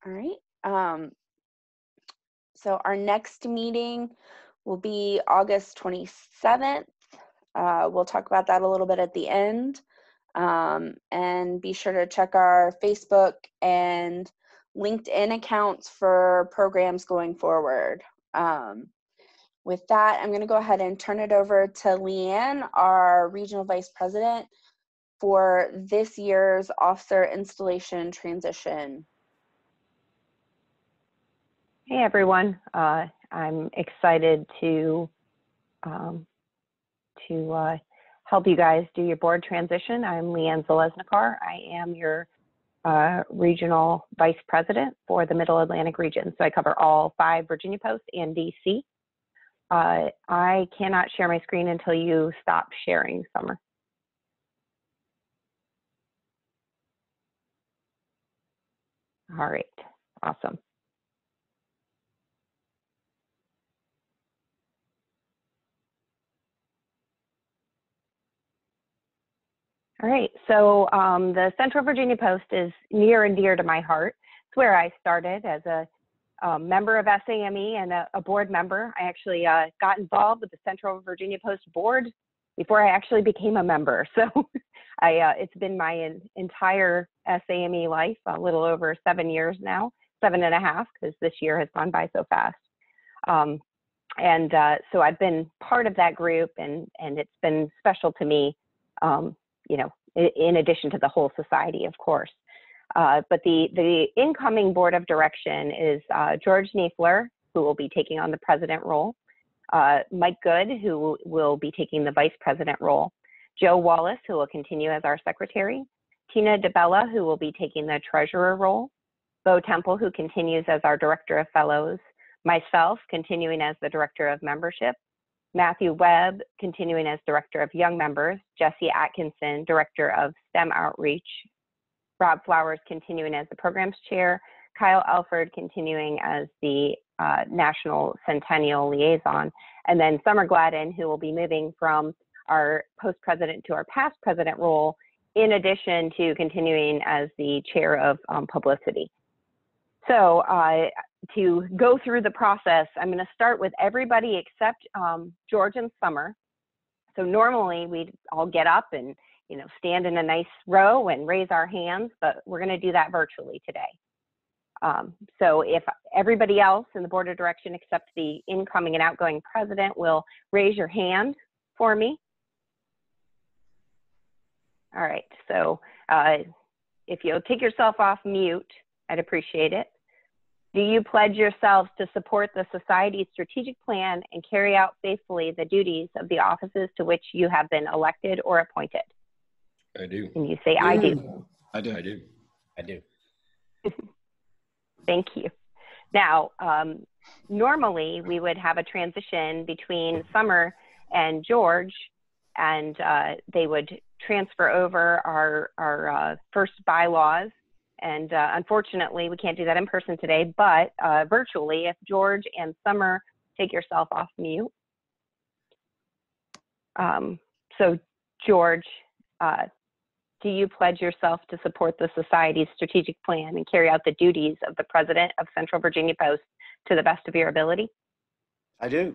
All right. So our next meeting will be August 27th. We'll talk about that a little bit at the end. And be sure to check our Facebook and LinkedIn accounts for programs going forward. With that, I'm going to go ahead and turn it over to Leanne, our Regional Vice President, for this year's officer installation transition. Hey everyone, I'm excited to help you guys do your board transition. I'm Leanne Zalesnikar. I am your Regional Vice President for the Middle Atlantic region. So I cover all 5 Virginia Post and DC. I cannot share my screen until you stop sharing, Summer. All right, awesome. All right, so the Central Virginia Post is near and dear to my heart. It's where I started as a member of SAME and a board member. I actually got involved with the Central Virginia Post board before I actually became a member. So it's been my entire SAME life, a little over 7 years now, 7.5, because this year has gone by so fast. So I've been part of that group, and it's been special to me, you know, in addition to the whole society, of course. But the incoming board of direction is George Niefler, who will be taking on the president role, Mike Good, who will be taking the vice president role, Joe Wallace, who will continue as our secretary, Tina DeBella, who will be taking the treasurer role, Bo Temple, who continues as our director of fellows, myself continuing as the director of membership, Matthew Webb continuing as director of young members, Jesse Atkinson, director of STEM outreach, Rob Flowers continuing as the programs chair, Kyle Alford continuing as the National Centennial Liaison, and then Summer Gladden, who will be moving from our post president to our past president role, in addition to continuing as the chair of publicity. So to go through the process, I'm going to start with everybody except George and Summer. So normally we'd all get up and stand in a nice row and raise our hands, but we're going to do that virtually today. So if everybody else in the board of direction except the incoming and outgoing president will raise your hand for me. All right, so if you'll take yourself off mute, I'd appreciate it. Do you pledge yourselves to support the Society's strategic plan and carry out faithfully the duties of the offices to which you have been elected or appointed? I do. And you say, I do. I do. I do. I do. Thank you. Now, normally we would have a transition between Summer and George, and they would transfer over our first bylaws. And unfortunately, we can't do that in person today, but virtually, if George and Summer take yourself off mute. So George, do you pledge yourself to support the Society's strategic plan and carry out the duties of the President of Central Virginia Post to the best of your ability? I do.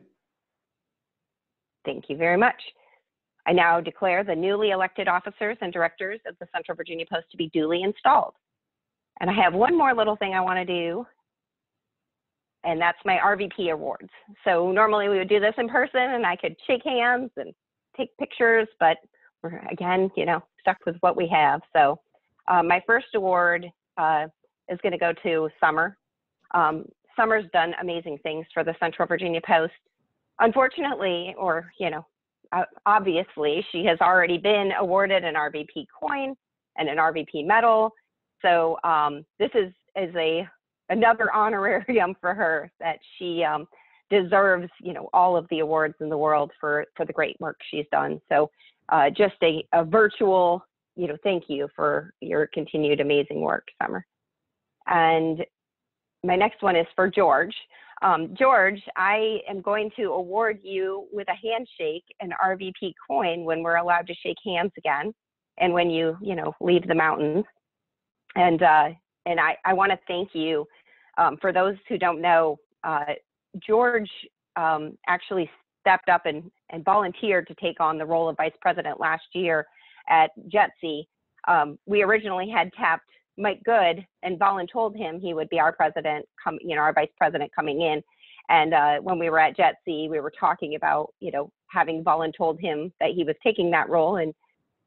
Thank you very much. I now declare the newly elected officers and directors of the Central Virginia Post to be duly installed. And I have one more little thing I want to do, and that's my RVP awards. So normally we would do this in person and I could shake hands and take pictures, but we're, again, stuck with what we have. So my first award is going to go to Summer. Summer's done amazing things for the Central Virginia Post. Unfortunately, or, obviously, she has already been awarded an RVP coin and an RVP medal. So this is another honorarium for her that she deserves, all of the awards in the world for the great work she's done. So just a virtual, thank you for your continued amazing work, Summer. And my next one is for George. George, I am going to award you with a handshake, an RVP coin, when we're allowed to shake hands again, and when you, leave the mountains. And and I want to thank you. For those who don't know, George actually stepped up and volunteered to take on the role of vice president last year at JETC. We originally had tapped Mike Good and voluntold him he would be our president, our vice president coming in. And when we were at JETC, we were talking about, having voluntold him that he was taking that role, and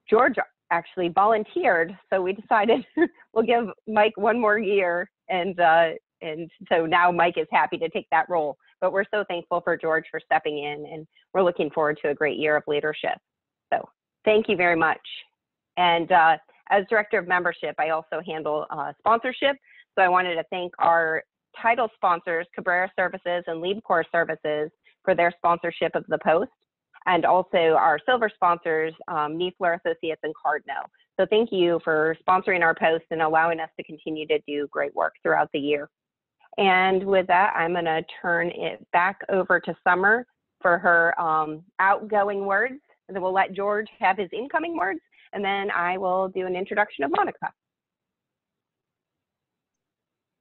George actually volunteered. So we decided we'll give Mike one more year, and so now Mike is happy to take that role. But we're so thankful for George for stepping in, and we're looking forward to a great year of leadership. So thank you very much. And as Director of Membership, I also handle sponsorship. So I wanted to thank our title sponsors, Cabrera Services and LeadCore Services, for their sponsorship of the Post, and also our silver sponsors, Niefler Associates and Cardno. So thank you for sponsoring our Post and allowing us to continue to do great work throughout the year. And with that, I'm going to turn it back over to Summer for her outgoing words, and then we'll let George have his incoming words, and then I will do an introduction of Monica.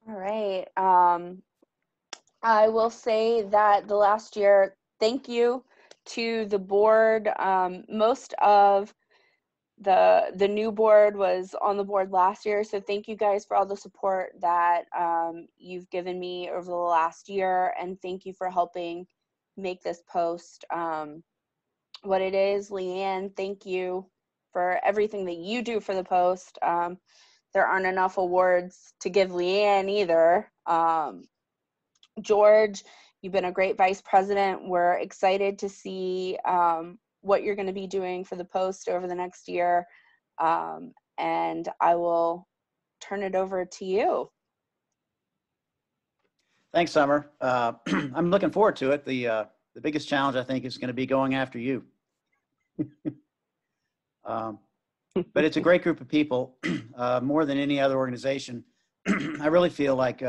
All right. I will say that the last year, thank you to the board. Most of the new board was on the board last year, so thank you guys for all the support that you've given me over the last year, and thank you for helping make this Post what it is. Leanne, thank you for everything that you do for the Post. There aren't enough awards to give Leanne either. George, you've been a great vice president. We're excited to see what you're going to be doing for the Post over the next year. And I will turn it over to you. Thanks, Summer. I'm looking forward to it. The biggest challenge, I think, is going to be going after you. But it's a great group of people, more than any other organization. I really feel like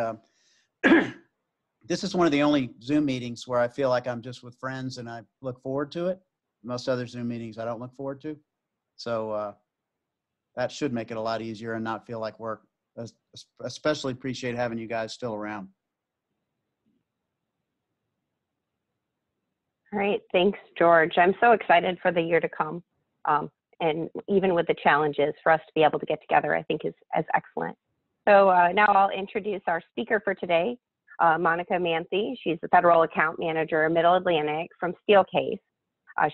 this is one of the only Zoom meetings where I feel like I'm just with friends and I look forward to it. Most other Zoom meetings I don't look forward to. So that should make it a lot easier and not feel like work. Especially appreciate having you guys still around. All right, thanks, George. I'm so excited for the year to come. And even with the challenges, for us to be able to get together, I think is excellent. So now I'll introduce our speaker for today, Monica Manthey. She's the Federal Account Manager, Middle Atlantic from Steelcase.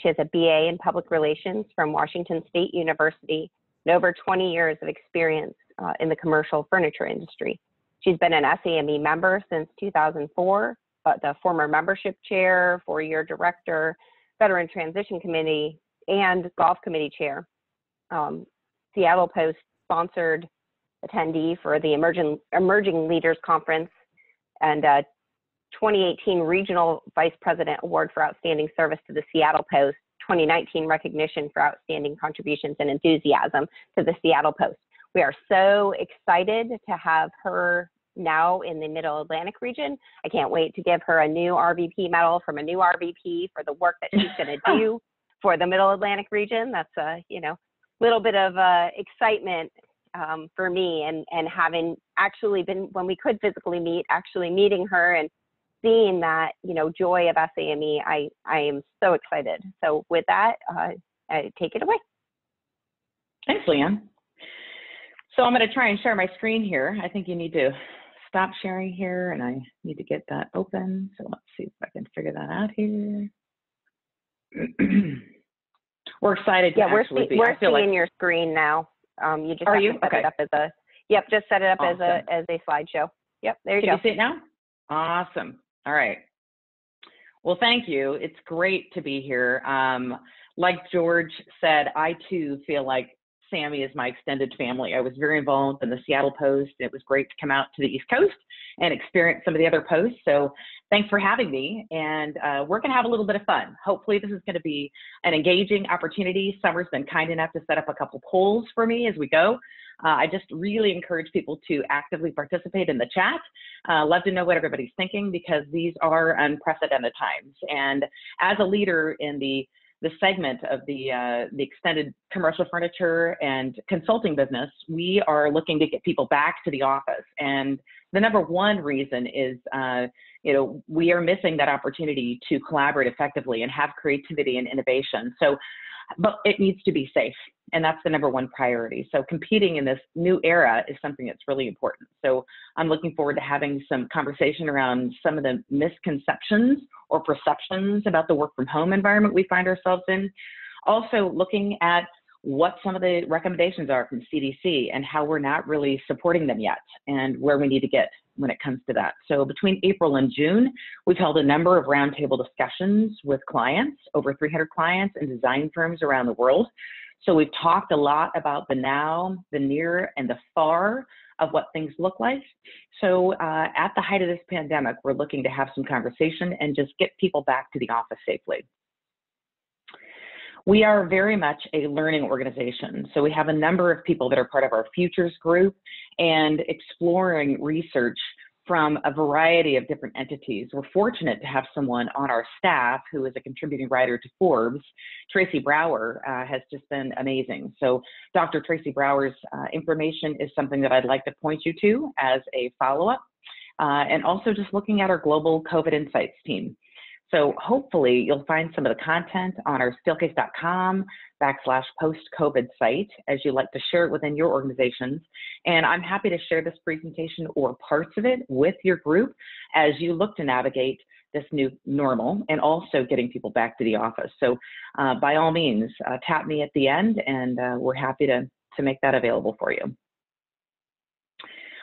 She has a BA in Public Relations from Washington State University and over 20 years of experience in the commercial furniture industry. She's been an SAME member since 2004, the former membership chair, 4-year director, Veteran Transition Committee, and Golf Committee chair. Seattle Post sponsored attendee for the Emerging Leaders Conference, and 2018 Regional Vice President Award for Outstanding Service to the Seattle Post, 2019 recognition for outstanding contributions and enthusiasm to the Seattle Post. We are so excited to have her now in the Middle Atlantic region. I can't wait to give her a new RVP medal from a new RVP for the work that she's going to do for the Middle Atlantic region. That's a little bit of excitement for me, and having actually been, when we could physically meet, actually meeting her and seeing that joy of SAME, I am so excited. So with that, take it away. Thanks, Leanne. So I'm going to try and share my screen here. I think you need to stop sharing here, and I need to get that open. So let's see if I can figure that out here. We're excited. Yeah, we're seeing your screen now. You just have to set it up as a. Yep, just set it up as a slideshow. Yep, there you go. Can you see it now? Awesome. All right. Well, thank you. It's great to be here. Like George said, I too feel like Sammy is my extended family. I was very involved in the Seattle Post. It was great to come out to the East Coast and experience some of the other posts. So thanks for having me. And we're going to have a little bit of fun. Hopefully this is going to be an engaging opportunity. Summer's been kind enough to set up a couple polls for me as we go. I just really encourage people to actively participate in the chat. Love to know what everybody's thinking, because these are unprecedented times. And as a leader in the segment of the extended commercial furniture and consulting business, we are looking to get people back to the office. And the number one reason is, we are missing that opportunity to collaborate effectively and have creativity and innovation. So, but it needs to be safe. And that's the number one priority. So competing in this new era is something that's really important. So I'm looking forward to having some conversation around some of the misconceptions or perceptions about the work from home environment we find ourselves in. Also looking at what some of the recommendations are from CDC and how we're not really supporting them yet and where we need to get when it comes to that. So between April and June, we've held a number of roundtable discussions with clients, over 300 clients and design firms around the world. So we've talked a lot about the now, the near, and the far of what things look like. So at the height of this pandemic, we're looking to have some conversation and just get people back to the office safely. We are very much a learning organization. So we have a number of people that are part of our futures group and exploring research from a variety of different entities. We're fortunate to have someone on our staff who is a contributing writer to Forbes. Tracy Brower has just been amazing. So Dr. Tracy Brower's information is something that I'd like to point you to as a follow-up. And also just looking at our global COVID Insights team. So hopefully you'll find some of the content on our steelcase.com/post-COVID site as you like to share it within your organizations. And I'm happy to share this presentation or parts of it with your group as you look to navigate this new normal and also getting people back to the office. So by all means, tap me at the end and we're happy to make that available for you.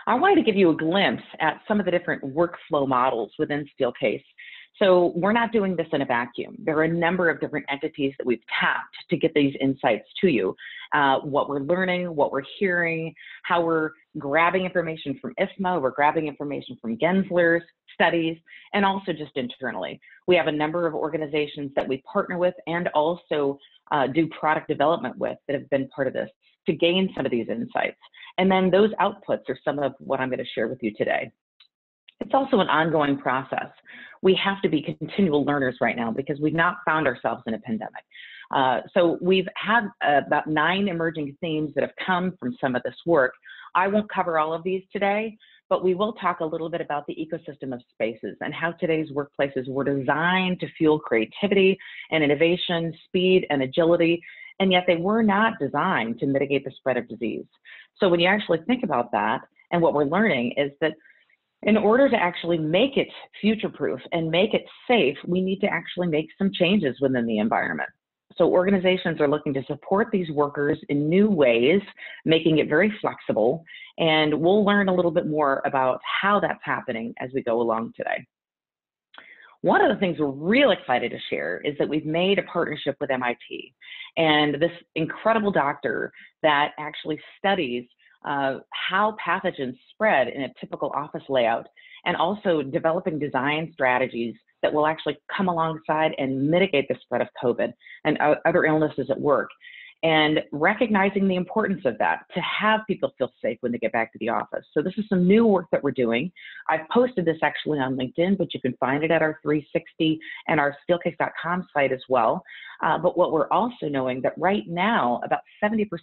I wanted to give you a glimpse at some of the different workflow models within Steelcase. So we're not doing this in a vacuum. There are a number of different entities that we've tapped to get these insights to you. What we're learning, what we're hearing, how we're grabbing information from IFMA, we're grabbing information from Gensler's studies, and also just internally. We have a number of organizations that we partner with and also do product development with that have been part of this to gain some of these insights. And then those outputs are some of what I'm going to share with you today. It's also an ongoing process. We have to be continual learners right now because we've not found ourselves in a pandemic. So we've had about 9 emerging themes that have come from some of this work. I won't cover all of these today, but we will talk a little bit about the ecosystem of spaces and how today's workplaces were designed to fuel creativity and innovation, speed and agility, and yet they were not designed to mitigate the spread of disease. So when you actually think about that, and what we're learning is that in order to actually make it future-proof and make it safe, we need to actually make some changes within the environment. So organizations are looking to support these workers in new ways, making it very flexible, and we'll learn a little bit more about how that's happening as we go along today. One of the things we're real excited to share is that we've made a partnership with MIT and this incredible doctor that actually studies how pathogens spread in a typical office layout, and also developing design strategies that will actually come alongside and mitigate the spread of COVID and other illnesses at work. And recognizing the importance of that to have people feel safe when they get back to the office. So this is some new work that we're doing. I've posted this actually on LinkedIn, but you can find it at our 360 and our steelcase.com site as well. But what we're also knowing that right now, about 77%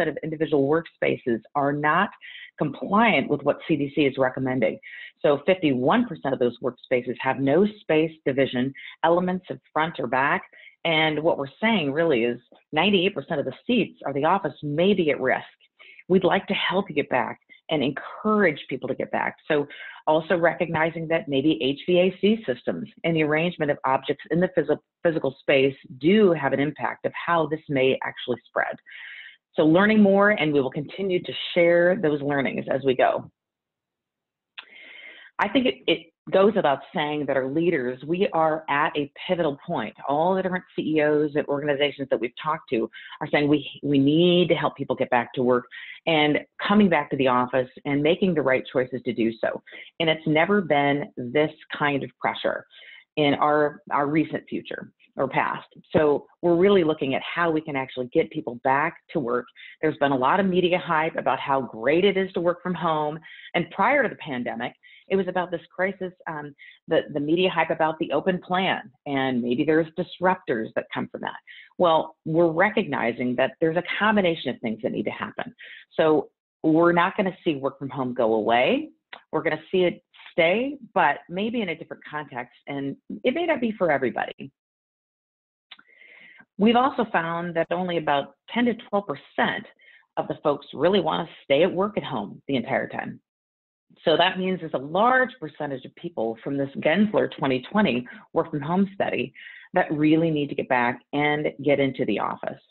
of individual workspaces are not compliant with what CDC is recommending. So 51% of those workspaces have no space division, elements of front or back. And what we're saying really is 98% of the seats or the office may be at risk. We'd like to help you get back and encourage people to get back. So also recognizing that maybe HVAC systems and the arrangement of objects in the physical space do have an impact of how this may actually spread. So learning more, and we will continue to share those learnings as we go. I think it goes without saying that our leaders, we are at a pivotal point. All the different CEOs and organizations that we've talked to are saying we need to help people get back to work and coming back to the office and making the right choices to do so. And it's never been this kind of pressure in our recent future. or past. So we're really looking at how we can actually get people back to work. There's been a lot of media hype about how great it is to work from home. And prior to the pandemic, it was about this crisis, the media hype about the open plan, and maybe there's disruptors that come from that. Well, we're recognizing that there's a combination of things that need to happen. So we're not going to see work from home go away. We're going to see it stay, but maybe in a different context, and it may not be for everybody. We've also found that only about 10 to 12% of the folks really want to stay at work at home the entire time. So that means there's a large percentage of people from this Gensler 2020 work from home study that really need to get back and get into the office.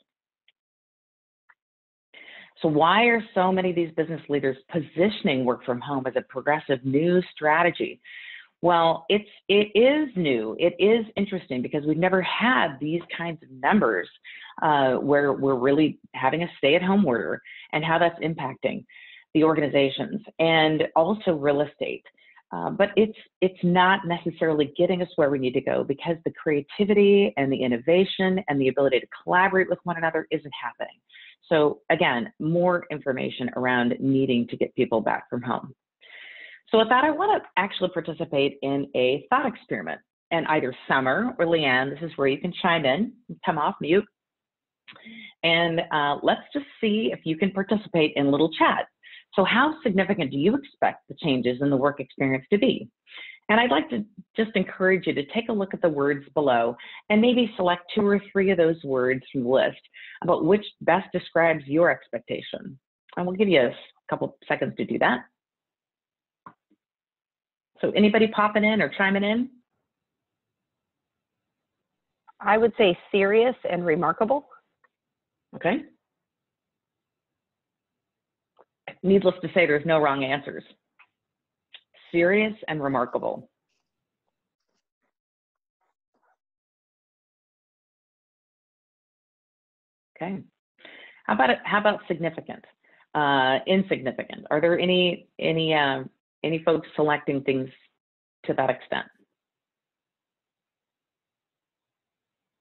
So why are so many of these business leaders positioning work from home as a progressive new strategy? Well, it is new. It is interesting because we've never had these kinds of numbers where we're really having a stay-at-home order and how that's impacting the organizations and also real estate. But it's not necessarily getting us where we need to go because the creativity and the innovation and the ability to collaborate with one another isn't happening. So again, more information around needing to get people back from home. So with that, I want to actually participate in a thought experiment. And either Summer or Leanne, this is where you can chime in, come off mute. And let's just see if you can participate in a little chat. So how significant do you expect the changes in the work experience to be? And I'd like to just encourage you to take a look at the words below and maybe select 2 or 3 of those words from the list about which best describes your expectation. And we'll give you a couple seconds to do that. So anybody popping in or chiming in? I would say serious and remarkable. Okay. Needless to say, there's no wrong answers. Serious and remarkable. Okay. How about significant? Insignificant. Are there any folks selecting things to that extent?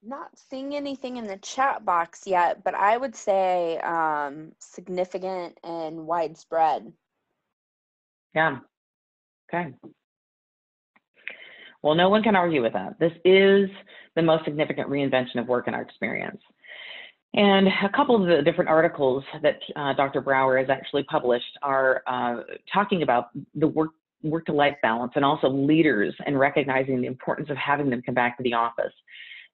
Not seeing anything in the chat box yet, but I would say significant and widespread. Yeah. Okay. Well, no one can argue with that. This is the most significant reinvention of work in our experience. And a couple of the different articles that Dr. Brower has actually published are talking about the work-to-life balance and also leaders and recognizing the importance of having them come back to the office.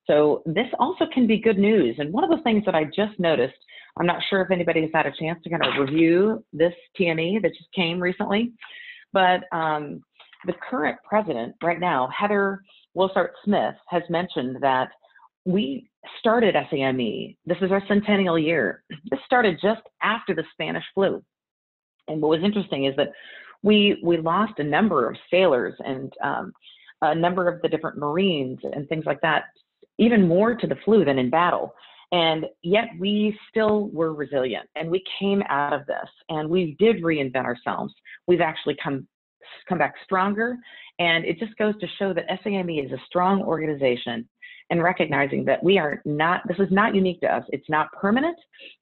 So this also can be good news. And one of the things that I just noticed, I'm not sure if anybody has had a chance to kind of review this TME that just came recently, but the current president right now, Heather Wilsart-Smith, has mentioned that we started SAME. This is our centennial year. This started just after the Spanish flu. And what was interesting is that we lost a number of sailors and a number of the different Marines and things like that, even more to the flu than in battle. And yet we still were resilient and we came out of this and we did reinvent ourselves. We've actually come back stronger. And it just goes to show that SAME is a strong organization and recognizing that this is not unique to us. It's not permanent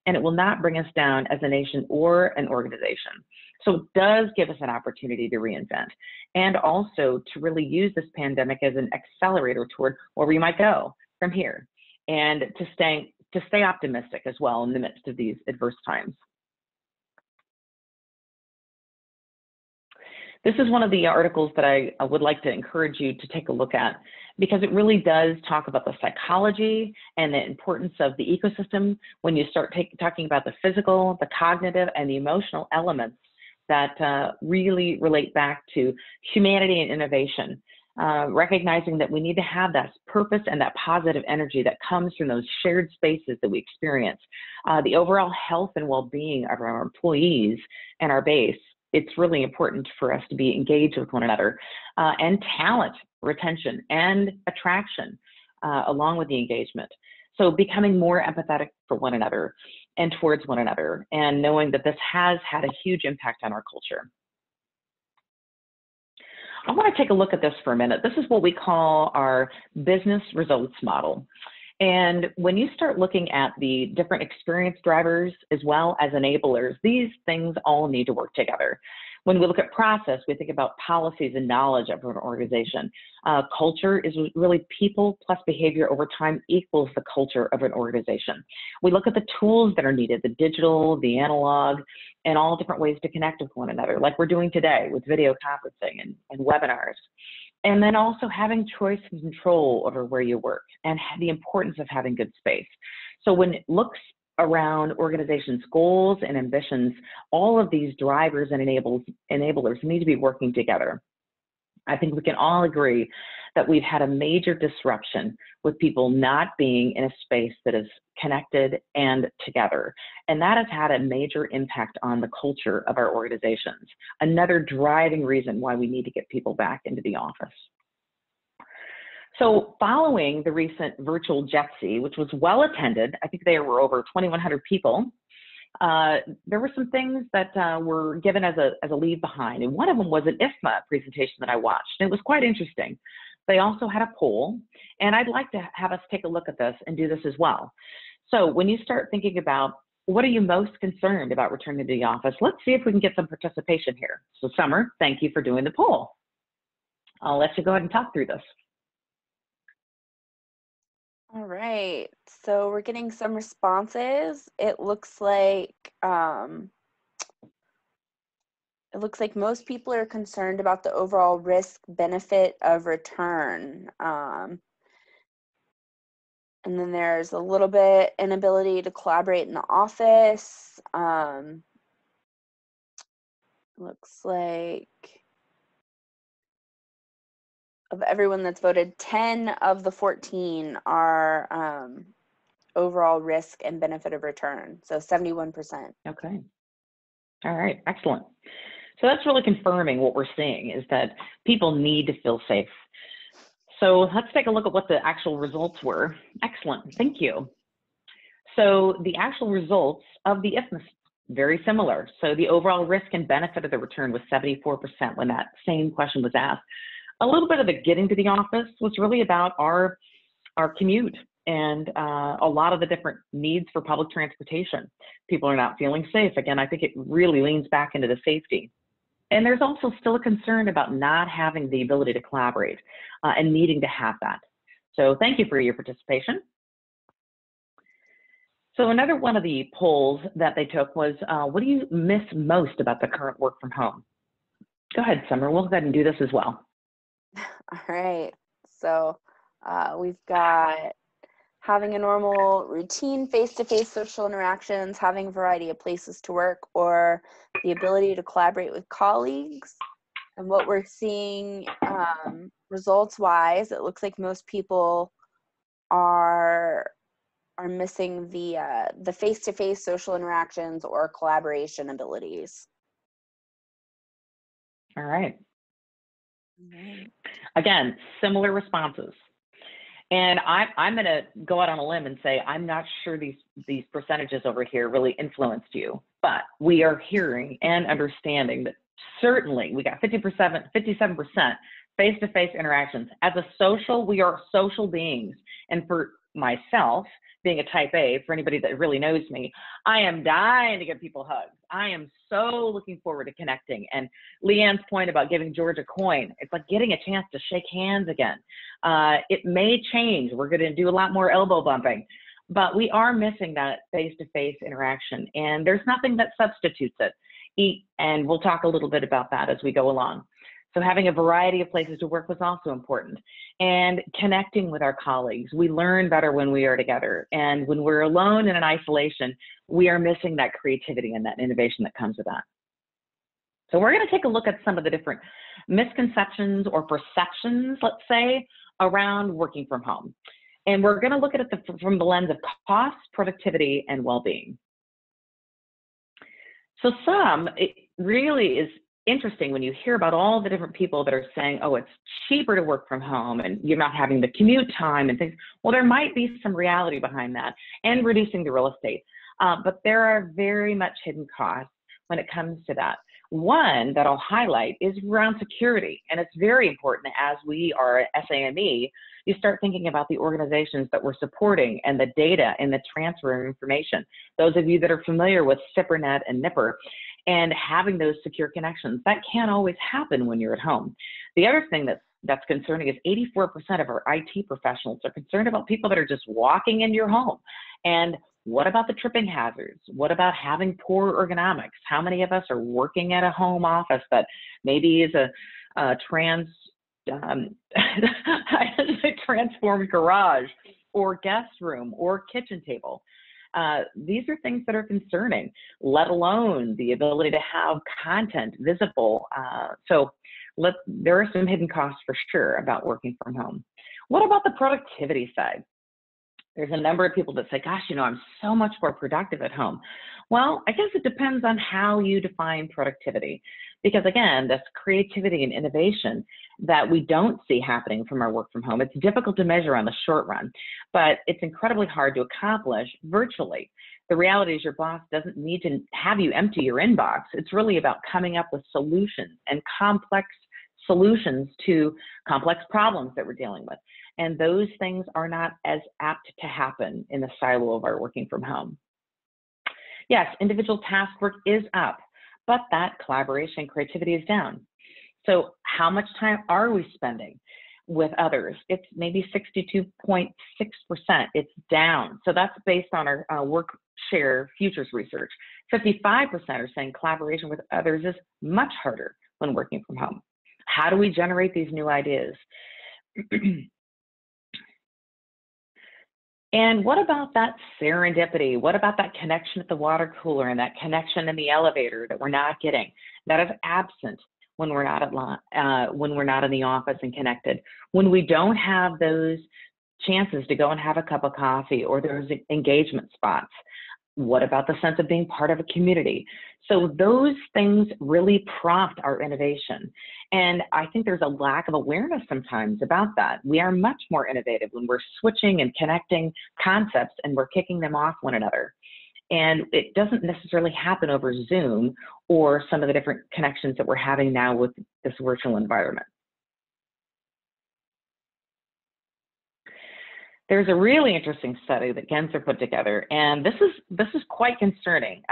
and it will not bring us down as a nation or an organization. So it does give us an opportunity to reinvent and also to really use this pandemic as an accelerator toward where we might go from here and to stay optimistic as well in the midst of these adverse times. This is one of the articles that I would like to encourage you to take a look at because it really does talk about the psychology and the importance of the ecosystem when you start talking about the physical, the cognitive, and the emotional elements that really relate back to humanity and innovation. Recognizing that we need to have that purpose and that positive energy that comes from those shared spaces that we experience. The overall health and well-being of our employees and our base, it's really important for us to be engaged with one another, and talent retention and attraction along with the engagement. So becoming more empathetic for one another and towards one another and knowing that this has had a huge impact on our culture. I want to take a look at this for a minute. This is what we call our business results model. And when you start looking at the different experience drivers as well as enablers, these things all need to work together. When we look at process, we think about policies and knowledge of an organization. Culture is really people plus behavior over time equals the culture of an organization. We look at the tools that are needed, the digital, the analog, and all different ways to connect with one another, like we're doing today with video conferencing and webinars. And then also having choice and control over where you work and the importance of having good space. So when it looks around organizations' goals and ambitions, all of these drivers and enablers need to be working together. I think we can all agree that we've had a major disruption with people not being in a space that is connected and together. And that has had a major impact on the culture of our organizations. Another driving reason why we need to get people back into the office. So following the recent virtual JETSI, which was well attended, I think there were over 2,100 people, there were some things that were given as a leave behind. And one of them was an IFMA presentation that I watched. And it was quite interesting. They also had a poll. And I'd like to have us take a look at this and do this as well. So when you start thinking about what are you most concerned about returning to the office, let's see if we can get some participation here. So Summer, thank you for doing the poll. I'll let you go ahead and talk through this. All right, so we're getting some responses. It looks like most people are concerned about the overall risk benefit of return. And then there's a little bit inability to collaborate in the office. Looks like of everyone that's voted, 10 of the 14 are overall risk and benefit of return, so 71%. Okay. All right, excellent. So that's really confirming what we're seeing is that people need to feel safe. So let's take a look at what the actual results were. Excellent, thank you. So the actual results of the IFMA, very similar. So the overall risk and benefit of the return was 74% when that same question was asked. A little bit of the getting to the office was really about our commute and a lot of the different needs for public transportation. People are not feeling safe. Again, I think it really leans back into the safety. And there's also still a concern about not having the ability to collaborate and needing to have that. So thank you for your participation. So another one of the polls that they took was, what do you miss most about the current work from home? Go ahead, Summer, we'll go ahead and do this as well. All right, so we've got having a normal routine face-to-face social interactions, having a variety of places to work, or the ability to collaborate with colleagues. And what we're seeing results-wise, it looks like most people are missing the face-to-face social interactions or collaboration abilities. All right. Again, similar responses. And I'm going to go out on a limb and say, I'm not sure these percentages over here really influenced you, but we are hearing and understanding that certainly we got 57% face-to-face interactions. As a social, we are social beings. And for myself, being a type A, for anybody that really knows me, I am dying to give people hugs. I am so looking forward to connecting. And Leanne's point about giving George a coin, it's like getting a chance to shake hands again. It may change. We're going to do a lot more elbow bumping, but we are missing that face-to-face interaction. And there's nothing that substitutes it. And we'll talk a little bit about that as we go along. So having a variety of places to work was also important. And connecting with our colleagues. We learn better when we are together. And when we're alone and in isolation, we are missing that creativity and that innovation that comes with that. So we're going to take a look at some of the different misconceptions or perceptions, let's say, around working from home. And we're going to look at it from the lens of cost, productivity, and well-being. So it really is interesting when you hear about all the different people that are saying, oh, it's cheaper to work from home and you're not having the commute time and things. Well, there might be some reality behind that and reducing the real estate. But there are very much hidden costs when it comes to that. One that I'll highlight is around security, and it's very important as we are at SAME, you start thinking about the organizations that we're supporting and the data and the transfer of information. Those of you that are familiar with SIPRNet and NIPR and having those secure connections, that can't always happen when you're at home. The other thing that's concerning is 84% of our IT professionals are concerned about people that are just walking into your home. And what about the tripping hazards? What about having poor ergonomics? How many of us are working at a home office that maybe is a transformed garage or guest room or kitchen table? These are things that are concerning, let alone the ability to have content visible. There are some hidden costs for sure about working from home. What about the productivity side? There's a number of people that say, gosh, I'm so much more productive at home. Well, I guess it depends on how you define productivity. Because again, this creativity and innovation that we don't see happening from our work from home, it's difficult to measure on the short run, but it's incredibly hard to accomplish virtually. The reality is your boss doesn't need to have you empty your inbox. It's really about coming up with solutions and complex solutions to complex problems that we're dealing with. And those things are not as apt to happen in the silo of our working from home. Yes, individual task work is up, but that collaboration and creativity is down. So how much time are we spending with others? It's maybe 62.6%. It's down. So that's based on our WorkShare Futures research. 55% are saying collaboration with others is much harder when working from home. How do we generate these new ideas? And what about that serendipity? What about that connection at the water cooler and that connection in the elevator that we're not getting? That is absent when we're not in the office and connected. When we don't have those chances to go and have a cup of coffee or those engagement spots. What about the sense of being part of a community? So those things really prompt our innovation. And I think there's a lack of awareness sometimes about that. We are much more innovative when we're switching and connecting concepts and we're kicking them off one another. And it doesn't necessarily happen over Zoom or some of the different connections that we're having now with this virtual environment. There's a really interesting study that Genser put together, and this is quite concerning.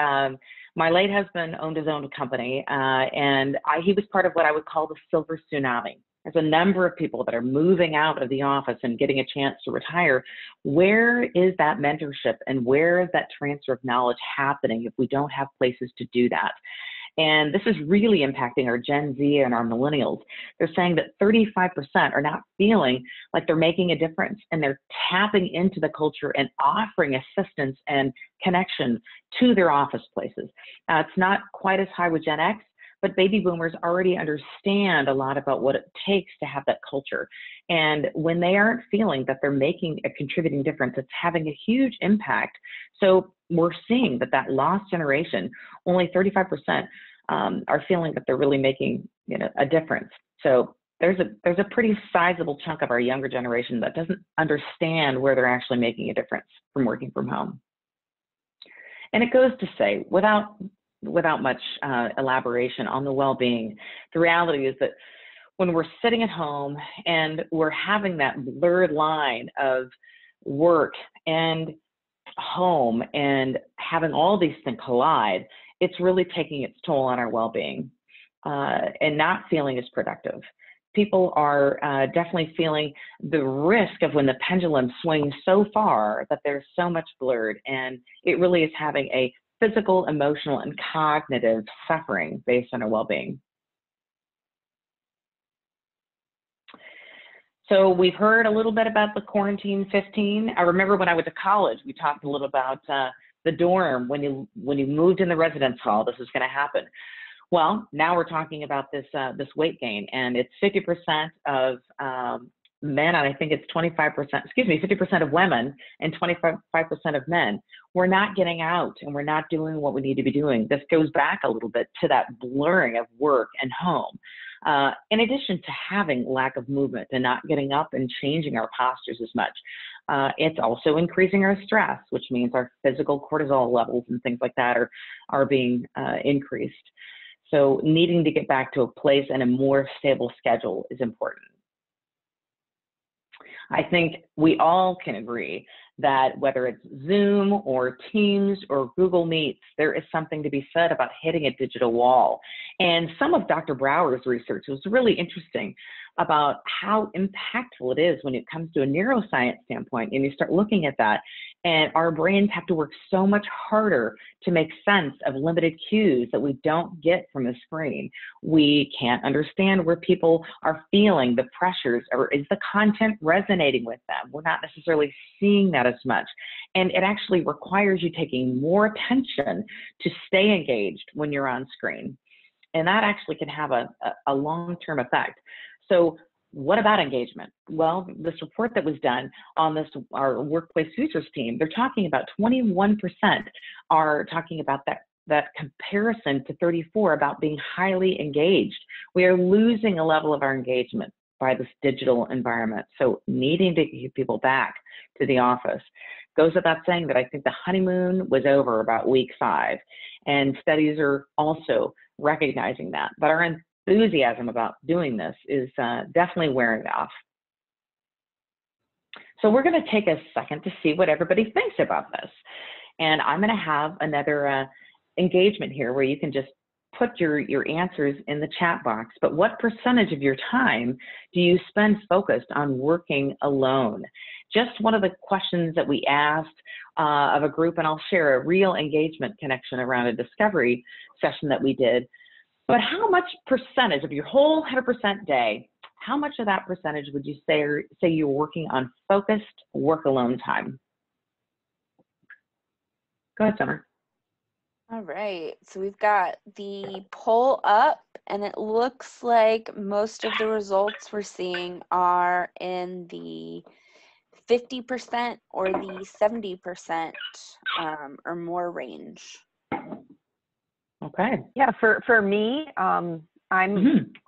My late husband owned his own company, and he was part of what I would call the silver tsunami. There's a number of people that are moving out of the office and getting a chance to retire. Where is that mentorship and where is that transfer of knowledge happening if we don't have places to do that? And this is really impacting our Gen Z and our millennials. They're saying that 35% are not feeling like they're making a difference, and they're tapping into the culture and offering assistance and connection to their office places. It's not quite as high with Gen X, but baby boomers already understand a lot about what it takes to have that culture. And when they aren't feeling that they're making a contributing difference, it's having a huge impact. So we're seeing that lost generation, only 35% are feeling that they're really making a difference. So there's a pretty sizable chunk of our younger generation that doesn't understand where they're actually making a difference from working from home. And it goes to say, without much elaboration on the well-being, the reality is that when we're sitting at home and we're having that blurred line of work and home and having all these things collide, it's really taking its toll on our well-being and not feeling as productive. People are definitely feeling the risk of when the pendulum swings so far that there's so much blurred, and it really is having a physical, emotional, and cognitive suffering based on our well-being. So we've heard a little bit about the quarantine 15. I remember when I went to college, we talked a little about the dorm. When you moved in the residence hall, this is going to happen. Well, now we're talking about this weight gain, and it's 50% of men, and I think it's 50% of women and 25% of men. We're not getting out and we're not doing what we need to be doing. This goes back a little bit to that blurring of work and home. In addition to having lack of movement and not getting up and changing our postures as much, it's also increasing our stress, which means our physical cortisol levels and things like that are being increased. So needing to get back to a place and a more stable schedule is important. I think we all can agree that whether it's Zoom or Teams or Google Meets, there is something to be said about hitting a digital wall. And some of Dr. Brower's research was really interesting about how impactful it is when it comes to a neuroscience standpoint, and you start looking at that, and our brains have to work so much harder to make sense of limited cues that we don't get from the screen. We can't understand where people are feeling the pressures, or is the content resonating with them? We're not necessarily seeing that as much. And it actually requires you taking more attention to stay engaged when you're on screen. And that actually can have a long-term effect. So what about engagement? Well, this report that was done on this, our Workplace Futures team, they're talking about 21% are talking about that comparison to 34 about being highly engaged. We are losing a level of our engagement by this digital environment. So needing to get people back to the office. Goes without saying that I think the honeymoon was over about week 5, and studies are also recognizing that. But our enthusiasm about doing this is definitely wearing off. So we're going to take a second to see what everybody thinks about this. And I'm going to have another engagement here where you can just put your answers in the chat box. But what percentage of your time do you spend focused on working alone? Just one of the questions that we asked of a group, and I'll share a real engagement connection around a discovery session that we did. But how much percentage of your whole 100% day, how much of that percentage would you say you're working on focused work alone time? Go ahead, Summer. All right, so we've got the poll up, and it looks like most of the results we're seeing are in the 50% or the 70% or more range. Okay. Yeah, for me, I'm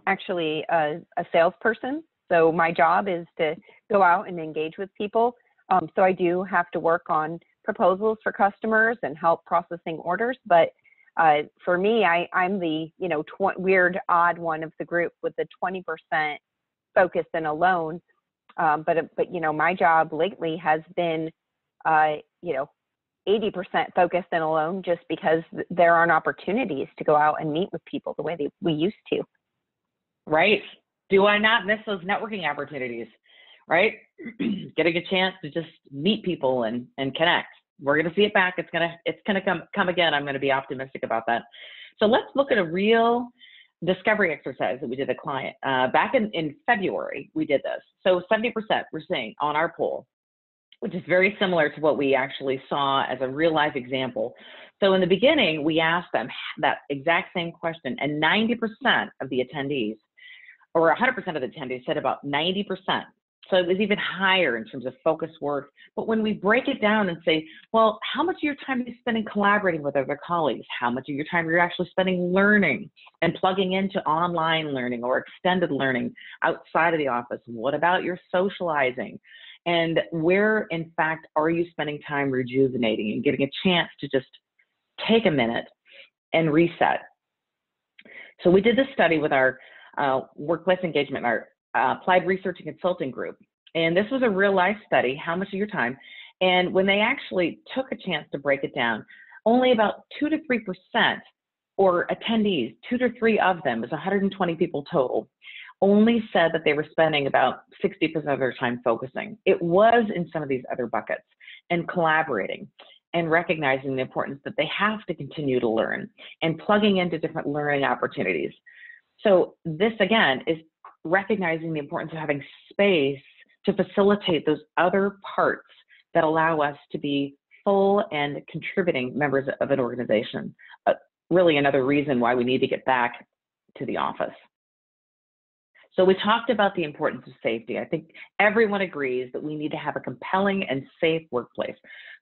actually a salesperson. So my job is to go out and engage with people. So I do have to work on proposals for customers and help processing orders. But for me, I'm the weird, odd one of the group with the 20% focused and alone. But my job lately has been 80% focused and alone, just because there aren't opportunities to go out and meet with people the way we used to. Right. Do I not miss those networking opportunities? Right? Getting a chance to just meet people and connect. We're going to see it back. It's going to come again. I'm going to be optimistic about that. So let's look at a real discovery exercise that we did a client. Back in February, we did this. So 70% we're seeing on our poll, which is very similar to what we actually saw as a real life example. So in the beginning, we asked them that exact same question, and 90% of the attendees, or 100% of the attendees, said about 90%. So it was even higher in terms of focus work. But when we break it down and say, well, how much of your time are you spending collaborating with other colleagues? How much of your time are you actually spending learning and plugging into online learning or extended learning outside of the office? What about your socializing? And where, in fact, are you spending time rejuvenating and getting a chance to just take a minute and reset? So we did this study with our workplace engagement, our applied research and consulting group. And this was a real life study, how much of your time. And when they actually took a chance to break it down, only about 2 to 3%, or attendees, 2 to 3 of them, it was 120 people total, only said that they were spending about 60% of their time focusing. It was in some of these other buckets, and collaborating and recognizing the importance that they have to continue to learn and plugging into different learning opportunities. So this, again, is recognizing the importance of having space to facilitate those other parts that allow us to be full and contributing members of an organization. Really another reason why we need to get back to the office. So we talked about the importance of safety. I think everyone agrees that we need to have a compelling and safe workplace.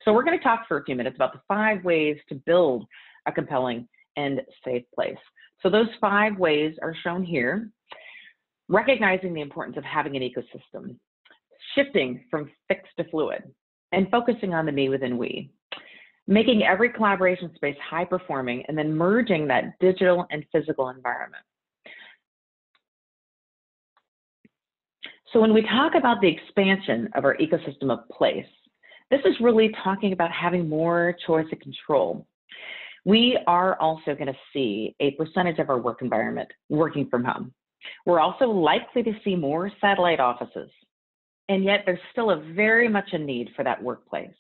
So we're going to talk for a few minutes about the 5 ways to build a compelling and safe place. So those 5 ways are shown here. Recognizing the importance of having an ecosystem, shifting from fixed to fluid, and focusing on the me within we. making every collaboration space high performing, and then merging that digital and physical environment. So when we talk about the expansion of our ecosystem of place, this is really talking about having more choice and control. We are also going to see a percentage of our work environment working from home. We're also likely to see more satellite offices, and yet there's still very much a need for that workplace.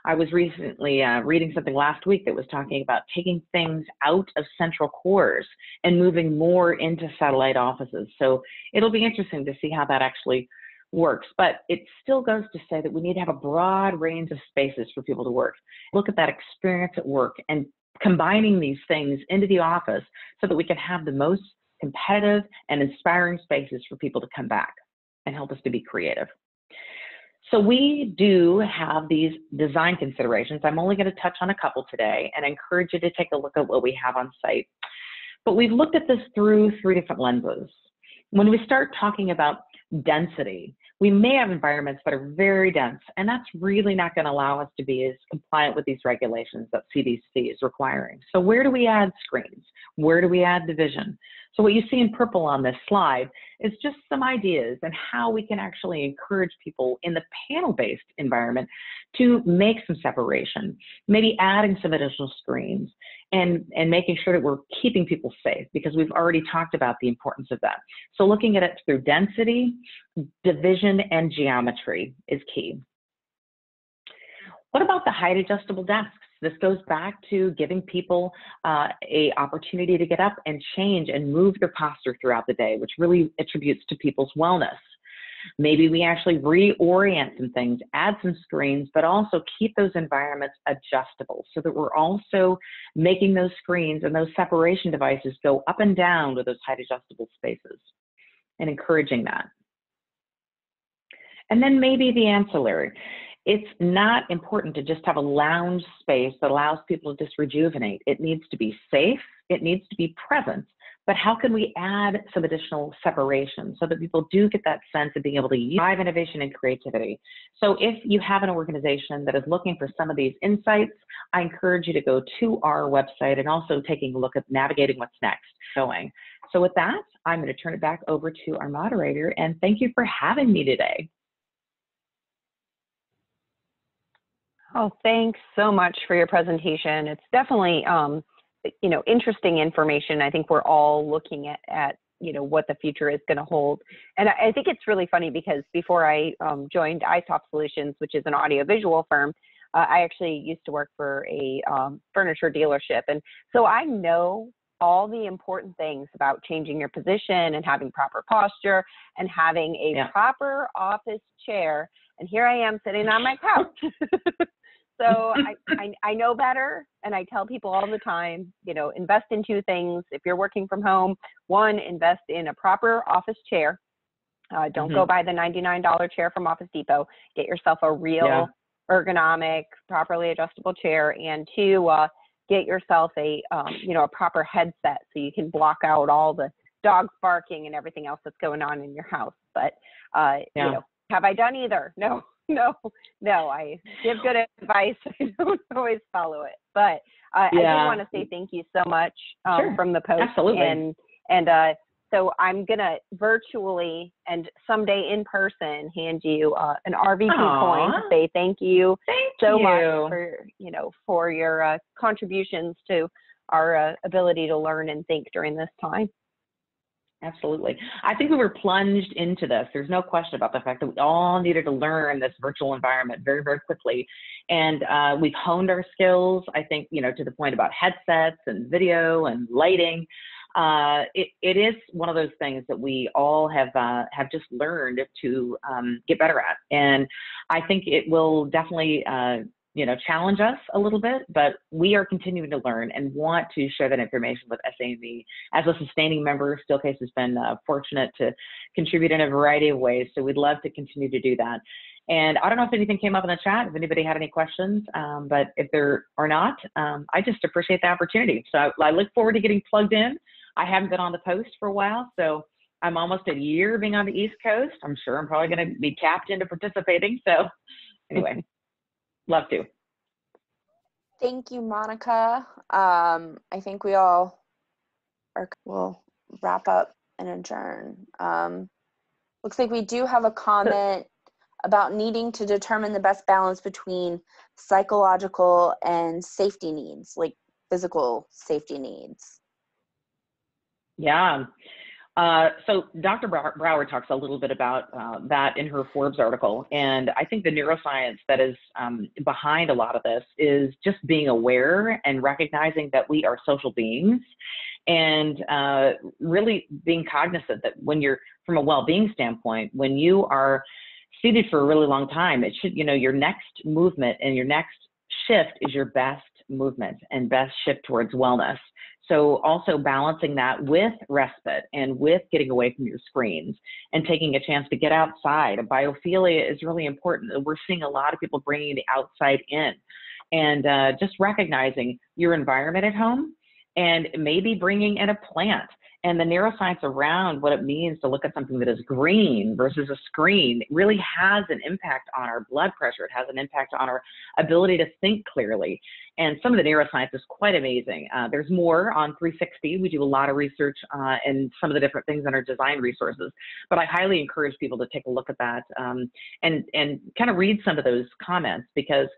I was recently reading something last week that was talking about taking things out of central cores and moving more into satellite offices. So it'll be interesting to see how that actually works. But it still goes to say that we need to have a broad range of spaces for people to work. Look at that experience at work and combining these things into the office so that we can have the most competitive and inspiring spaces for people to come back and help us to be creative. So we do have these design considerations. I'm only going to touch on a couple today and I encourage you to take a look at what we have on site. But we've looked at this through 3 different lenses. When we start talking about density, we may have environments that are very dense, and that's really not going to allow us to be as compliant with these regulations that CDC is requiring. So where do we add screens? Where do we add division? So what you see in purple on this slide is just some ideas and how we can actually encourage people in the panel-based environment to make some separation, maybe adding some additional screens and making sure that we're keeping people safe, because we've already talked about the importance of that. So looking at it through density, division, and geometry is key. What about the height adjustable desks? This goes back to giving people a opportunity to get up and change and move their posture throughout the day, which really attributes to people's wellness. Maybe we actually reorient some things, add some screens, but also keep those environments adjustable so that we're also making those screens and those separation devices go up and down with those height adjustable spaces and encouraging that. And then maybe the ancillary. It's not important to just have a lounge space that allows people to just rejuvenate. It needs to be safe, it needs to be present, but how can we add some additional separation so that people do get that sense of being able to drive innovation and creativity? So if you have an organization that is looking for some of these insights, I encourage you to go to our website and also taking a look at navigating what's next going. So with that, I'm going to turn it back over to our moderator, and thank you for having me today. Oh, thanks so much for your presentation. It's definitely, you know, interesting information. I think we're all looking at you know, what the future is going to hold. And I think it's really funny because before I joined iSoft Solutions, which is an audiovisual firm, I actually used to work for a furniture dealership. And so I know all the important things about changing your position and having proper posture and having a proper office chair. And here I am sitting on my couch. So I know better, and I tell people all the time, you know, invest in 2 things. If you're working from home, 1, invest in a proper office chair. Don't go buy the $99 chair from Office Depot. Get yourself a real ergonomic, properly adjustable chair. And 2, get yourself a, you know, a proper headset so you can block out all the dogs barking and everything else that's going on in your house. But, you know, have I done either? No. I give good advice. I don't always follow it, but I do want to say thank you so much from the post. Absolutely. And so I'm gonna virtually and someday in person hand you an RVP coin to say thank you so much for, you know, for your contributions to our ability to learn and think during this time. Absolutely. I think we were plunged into this. There's no question about the fact that we all needed to learn this virtual environment very, very quickly. And we've honed our skills, I think, you know, to the point about headsets and video and lighting. It is one of those things that we all have just learned to get better at. And I think it will definitely, you know, challenge us a little bit, but we are continuing to learn and want to share that information with SAME. As a sustaining member, Steelcase has been fortunate to contribute in a variety of ways, so we'd love to continue to do that. And I don't know if anything came up in the chat, if anybody had any questions, but if there are not, I just appreciate the opportunity. So I look forward to getting plugged in. I haven't been on the post for a while, so I'm almost a year being on the East Coast. I'm sure I'm probably going to be tapped into participating. So anyway. Love to. Thank you, Monica. I think we all will wrap up and adjourn. Looks like we do have a comment about needing to determine the best balance between psychological and safety needs, like physical safety needs. Yeah. So Dr. Brower talks a little bit about that in her Forbes article. And I think the neuroscience that is behind a lot of this is just being aware and recognizing that we are social beings, and really being cognizant that when you're, from a well-being standpoint, when you are seated for a really long time, it should, your next movement and your next shift is your best movement and best shift towards wellness. So also balancing that with respite and with getting away from your screens and taking a chance to get outside. Biophilia is really important. We're seeing a lot of people bringing the outside in, and just recognizing your environment at home and maybe bringing in a plant. And the neuroscience around what it means to look at something that is green versus a screen really has an impact on our blood pressure. It has an impact on our ability to think clearly. And some of the neuroscience is quite amazing. There's more on 360. We do a lot of research and some of the different things in our design resources. But I highly encourage people to take a look at that and kind of read some of those comments, because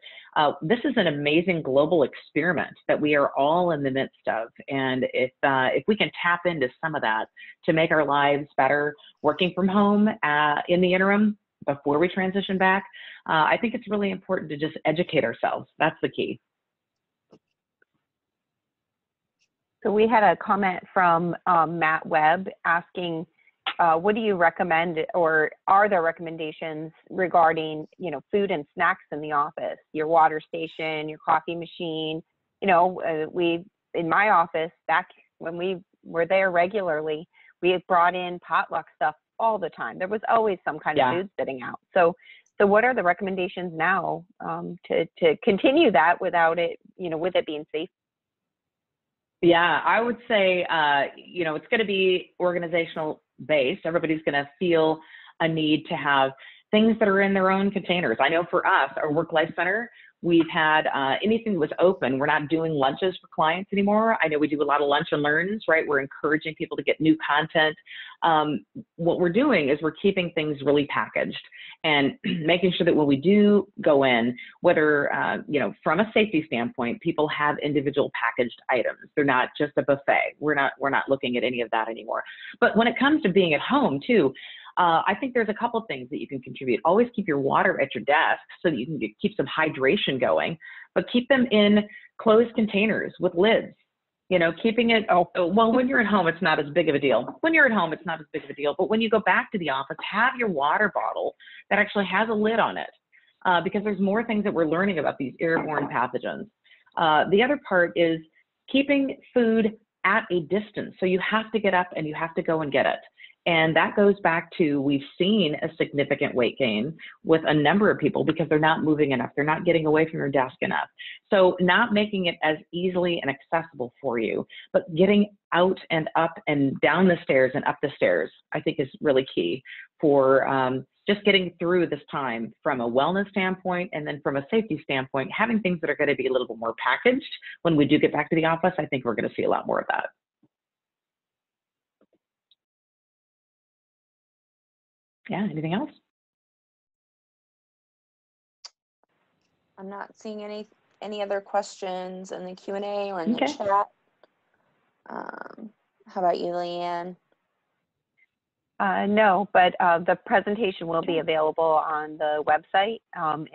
this is an amazing global experiment that we are all in the midst of. And if we can tap into some of that to make our lives better, working from home in the interim before we transition back, I think it's really important to just educate ourselves. That's the key. So we had a comment from Matt Webb asking, what do you recommend, or are there recommendations regarding, food and snacks in the office, your water station, your coffee machine? We, in my office, back when we were there regularly, we had brought in potluck stuff all the time. There was always some kind of food sitting out. So what are the recommendations now to continue that without it, with it being safe? Yeah, I would say, it's going to be organizational based. Everybody's going to feel a need to have things that are in their own containers. I know for us, our Work Life Center, we've had anything that was open. We're not doing lunches for clients anymore. I know we do a lot of lunch and learns, right? We're encouraging people to get new content. What we're doing is we're keeping things really packaged and making sure that when we do go in, whether, from a safety standpoint, people have individual packaged items. They're not just a buffet. We're not looking at any of that anymore. But when it comes to being at home too, I think there's a couple of things that you can contribute. Always keep your water at your desk so that you can keep some hydration going, but keep them in closed containers with lids. Keeping it, well, when you're at home, it's not as big of a deal. When you're at home, it's not as big of a deal. But when you go back to the office, have your water bottle that actually has a lid on it, because there's more things that we're learning about these airborne pathogens. The other part is keeping food at a distance. So you have to get up and you have to go and get it. And that goes back to, we've seen a significant weight gain with a number of people because they're not moving enough. They're not getting away from your desk enough. So not making it as easily and accessible for you, but getting out and up and down the stairs and up the stairs, I think is really key for just getting through this time from a wellness standpoint, and then from a safety standpoint, having things that are going to be a little bit more packaged when we do get back to the office. I think we're going to see a lot more of that. Yeah, anything else? I'm not seeing any other questions in the Q&A or in the chat. How about you, Leanne? No, but the presentation will be available on the website.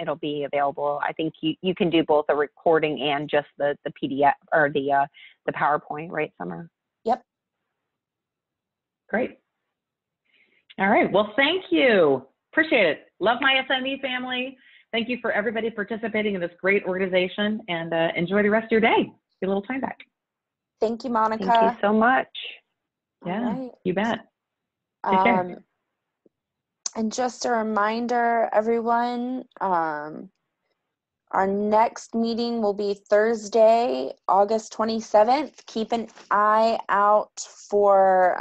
It'll be available. I think you can do both a recording and just the PDF or the PowerPoint, right, Summer? Yep. Great. All right. Well, thank you. Appreciate it. Love my SME family. Thank you for everybody participating in this great organization, and enjoy the rest of your day. Get a little time back. Thank you, Monica. Thank you so much. Yeah, right. You bet. Take care. And just a reminder, everyone, our next meeting will be Thursday, August 27th. Keep an eye out for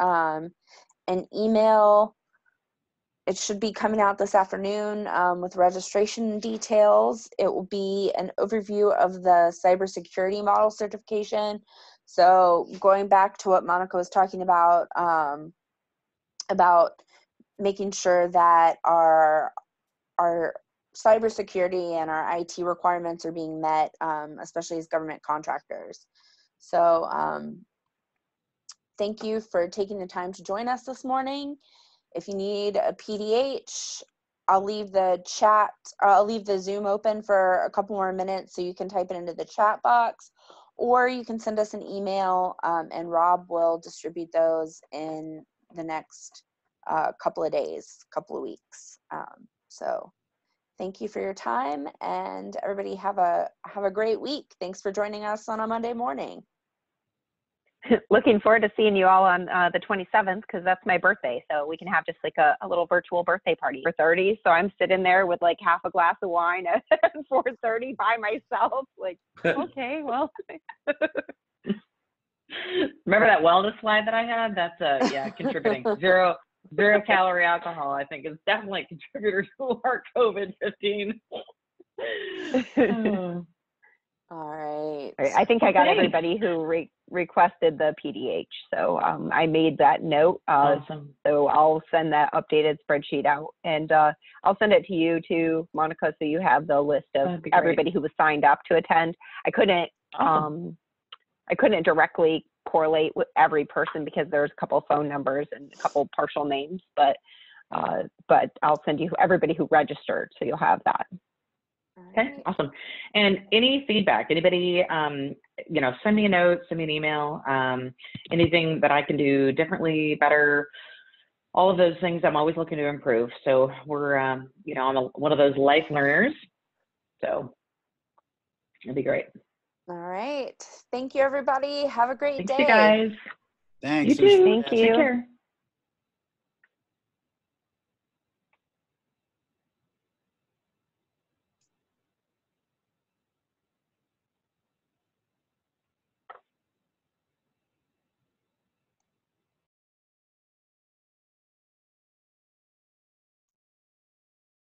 an email it should be coming out this afternoon with registration details. It will be an overview of the cybersecurity model certification. So going back to what Monica was talking about making sure that our cybersecurity and our IT requirements are being met, especially as government contractors. So thank you for taking the time to join us this morning. If you need a PDH, I'll leave the chat, or I'll leave the Zoom open for a couple more minutes so you can type it into the chat box, or you can send us an email and Rob will distribute those in the next couple of days, couple of weeks. So thank you for your time, and everybody have a great week. Thanks for joining us on a Monday morning. Looking forward to seeing you all on the 27th, because that's my birthday. So we can have just like a little virtual birthday party for 30. So I'm sitting there with like half a glass of wine at 4:30 by myself. Like, okay, well. Remember that wellness slide that I had? That's yeah, contributing. Zero calorie alcohol, I think, is definitely a contributor to our COVID-15. All right. I think I got everybody who requested the PDH. So I made that note. Awesome. So I'll send that updated spreadsheet out, and I'll send it to you too, Monica, so you have the list of everybody who was signed up to attend. I couldn't directly correlate with every person because there's a couple phone numbers and a couple partial names, but I'll send you everybody who registered, so you'll have that. Okay, awesome. And any feedback, anybody, you know, send me a note, send me an email, anything that I can do differently, better, all of those things. I'm always looking to improve. So we're, you know, I'm one of those life learners. So it'd be great. All right. Thank you, everybody. Have a great day. Thanks, you guys. Thanks. You too. Thank you. Take care.